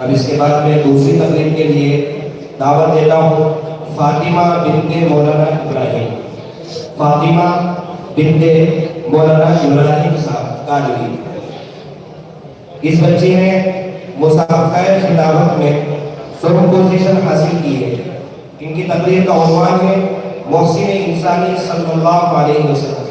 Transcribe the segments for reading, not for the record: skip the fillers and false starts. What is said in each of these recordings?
अब इसके बाद मैं दूसरी तकरीर के लिए दावत देता हूँ फातिमा बिन्ते मौलाना इब्राहिम, फातिमा बिन्ते मौलाना इब्राहिम साहब कादरी। इस बच्ची ने मुसाफिर खिलाफत में फर्स्ट पोजीशन हासिल की है। इनकी तकरीर का उन्वान है मोहसिन इंसानी सल्लल्लाहु अलैहि वसल्लम।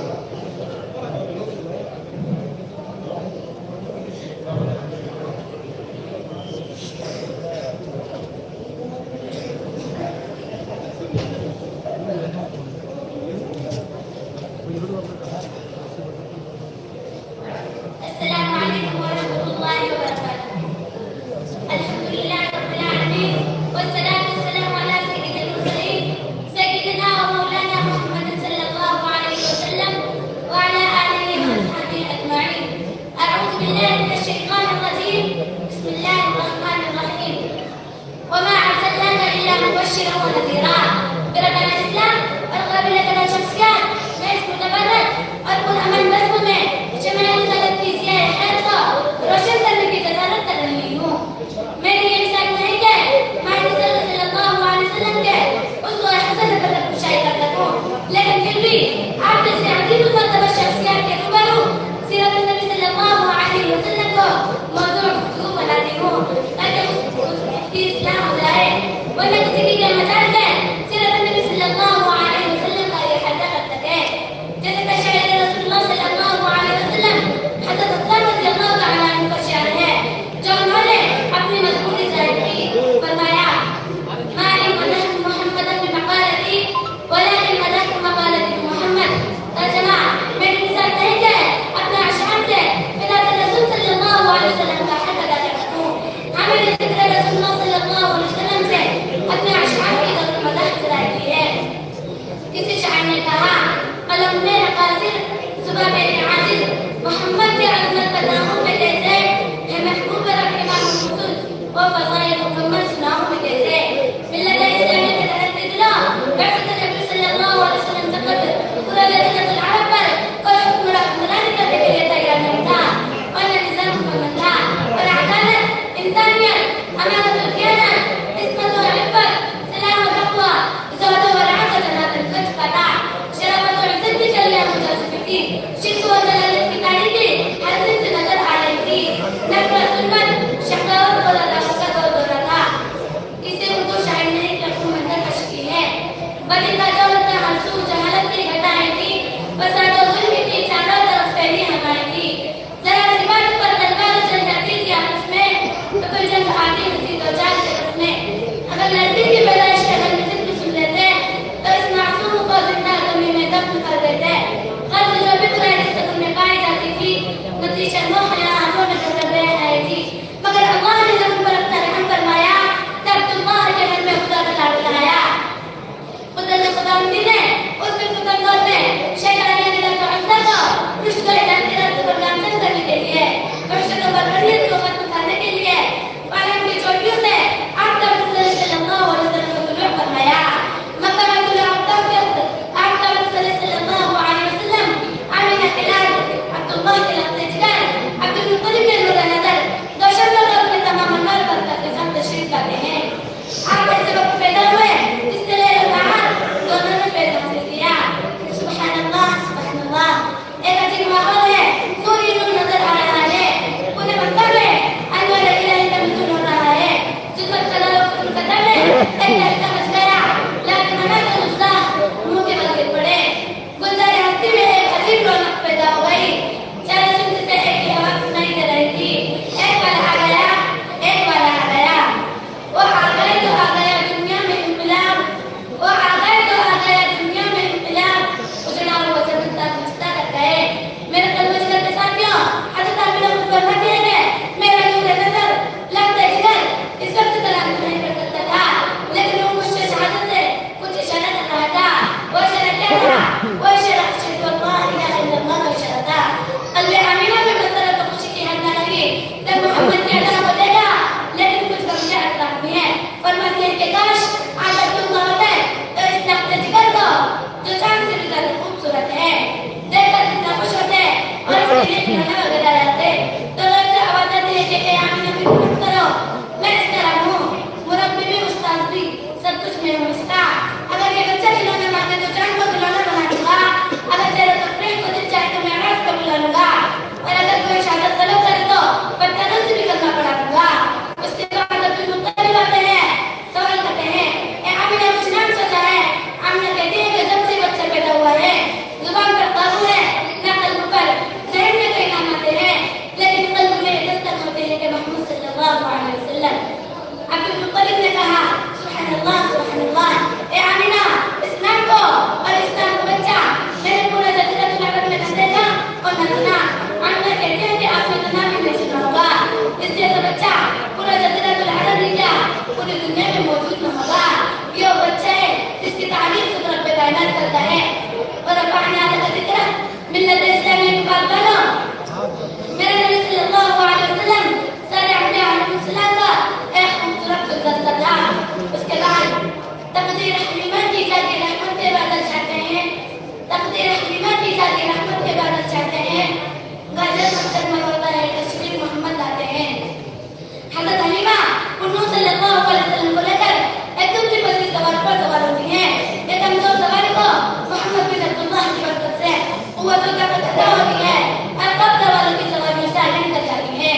पूरी दुनिया में मौजूद न होगा। ये वो बच्चा है जिसकी तारीफ खुद रब कायनात करता है। और रफ़अना लका ज़िक्रक, मिल्लत इस्लामी की बात मानो। मेरे नबी सल्लल्लाहु अलैहि वसल्लम सारे अंबिया अलैहिस्सलाम का एक खूबसूरत गुलदस्ता था। उसके बाद तकदीर हलीमा की जाती रहमत के बादल छाते हैं। तकदीर हलीमा की जाती रहमत के बादल छाते हैं। गजब मकसद में होता है तशरीफ मोहम्मद लाते हैं। हज़रत हलीमा हुज़ूर सल्लल्लाहु अलैहि वसल्लम को लेकर एक दूसरी बड़ी सवाल पर सवाल होती हैं। ये कमजोर सवाल को मोहम्मद बिन अब्दुल्लाह की बरकत से कुव्वत और ताकत अता होती है और कब्र वालों की सवालियों से आगे निकल जाती है।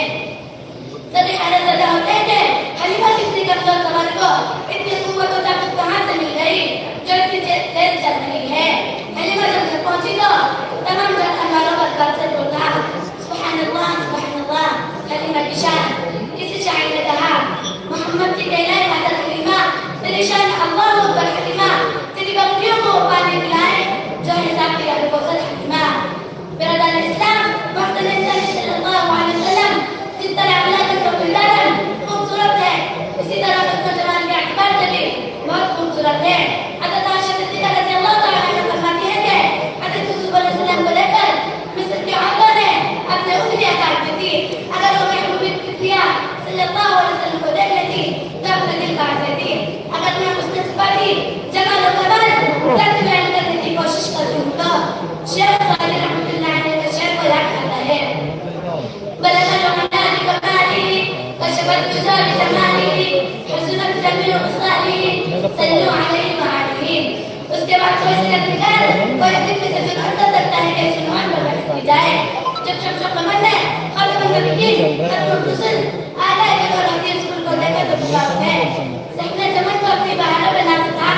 सभी हैरत ज़दा होते हैं कि हलीमा की इतनी कमजोर सवाल को इतनी कुव्वत और ताकत कहाँ से मिल गई जो इतनी तेज चल रही है। हलीमा जब घर पहुंची तो तमाम घर वालों पर बात से बोलता सुब्हानअल्लाह सुब्हानअल्लाह हलीमा की शान। किसी शायर ने कहा मोहम्मद की कहलाए माता हलीमा तेरी शान अल्लाह अकबर हलीमा, तेरी बकरियों को पानी पिलाए जो हिसाब किया बेकौसर हलीमा। बिरादर इस्लाम मोहतरम नबी सल्लल्लाहु अलैहि वसल्लम जिस तरह अखलाक और किरदार खूबसूरत है इसी तरह उसको जवान के एतबार से भी बहुत खूबसूरत है। हज़रत आयशा सिद्दीक़ा रज़ियल्लाहु तआला अन्हा फरमाती है कि हज़रत यूसुफ अलैहिस्सलाम को लेकर मिस्र की औरतों ने अपने उंगलियां काट दी थी। अगर वो महबूब की प्रिया सल्लल्लाहु अलैहि वसल्लम को देख लेती तो अपना दिल काट देती। अगर मैं उसने सिपाही जमाल और कमाल सच बयान करने की कोशिश करती हूँ तो शेख सादी रहमतुल्लाह अलैह के शेर को याद आता है। बलगल मनाली कमाली कशफत तुजा बिजमाली हुस्नत जमील उसाली सल्लु अलैहि वआलिहि। उसके बाद कोई सिरतकार कोई दिल से जुर्अत कर सकता है कि इस عنوان पर बहस की जाए। जब शख्स कमर ने खातमुन नबिय्यीन खत्मुल रुसूल आला के और हदीस को देखा तो बुखार है सहने जमन को अपनी बहारा बनाता था।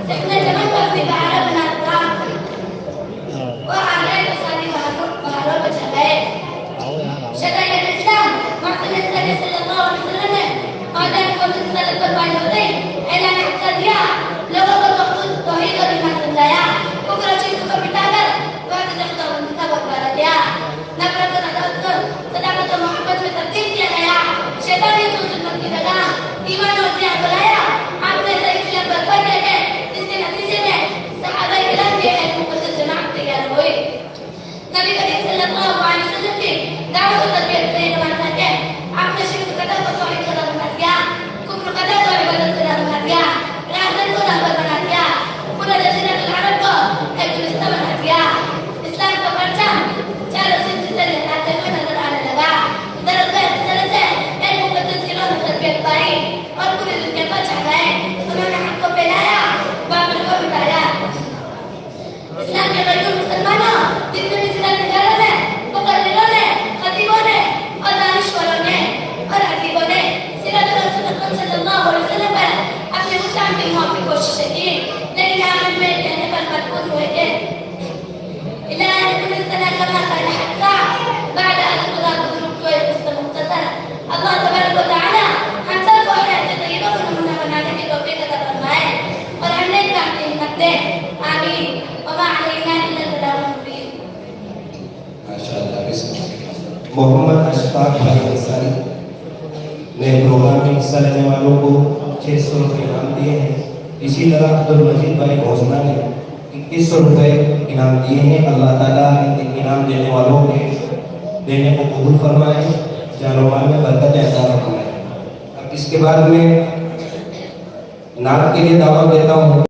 सहने जमन को अपनी बहारा बनाता था। वो आगे तो सारी बहारों पे छा गए। शरीयत इस्लाम मोहम्मद सल्लल्लाहु अलैहि वसल्लम ने आजाद को रिसालत पर पाए होते ऐलान कर दिया। लोगों को तौहीद और ईमान समझाया। कुफर और शिर्क को मिटाकर वाहिद खुदावंद का बरकरार दिया। नफरत और अदावत को सदाकत और मोहब्बत में तब्दील किया गया। शैतानियत और जुल्मत की जगह ईमान और दया को लाया। आपने सहीफियत बर्पा किए गए जिसके नतीजे में सहाबा किराम की एक मुक़द्दस जमात तैयार हुई। नबी करीम सल्लल्लाहु अलैहि वसल्लम की दावत और तरबियत से ये मानता है आपने शिर्क कदम को तौहीद कदम बना दिया। कुफ्र कदम को इबादत कदम बना दिया। राहबर को रहबर बना दिया। पूरा जज़ीरतुल अरब को एक गुलिस्तान बना दिया। इस्लाम का परचम चारों सिमत से लहराते हुए नजर आने लगा। दरअसल से एक मुक़द्दस किलो में तरबियत पाई और पूरी दुनिया पर छा गए। उन्होंने हक को फैलाया, बातिल को मिटाया। इस्लाम के गैर मुसलमानों जितने भी सिरत निकाले हैं मुक़र्रिरों ने, खतीबों ने और दानिशवरों ने और हदीबों ने सीरत रसूल सल्लल्लाहु अलैहि वसल्लम पर अपने मुकाम की मुआफ़िक कोशिशें की, लेकिन आखिर में कहने पर मजबूर हुए कि इला कुल सना कमा कान हत्ता बाद अन खुदा को रूप को एक मुख्तसर। अल्लाह तबारक व तआला हम सबको हयात तय्यबा को नमूना बनाने की तौफीक अता फरमाए और हमने काम की हिम्मत दे। आमीन। वमा अलैना इल्ला अल बलागुल मुबीन। माशाअल्लाह। मोहम्मद अशफाक भाई अंसारी ने प्रोग्राम में हिस्सा लेने वालों को 600 रुपये इनाम दिए हैं। इसी तरह अब्दुल मजीद भाई भोसना ने 2100 रुपये इनाम दिए हैं। अल्लाह ताला इन इनाम देने वालों के देने को कबूल फरमाए, जान माल में बरकत अता फरमाए। अब इसके बाद में नात के लिए दावत देता हूँ।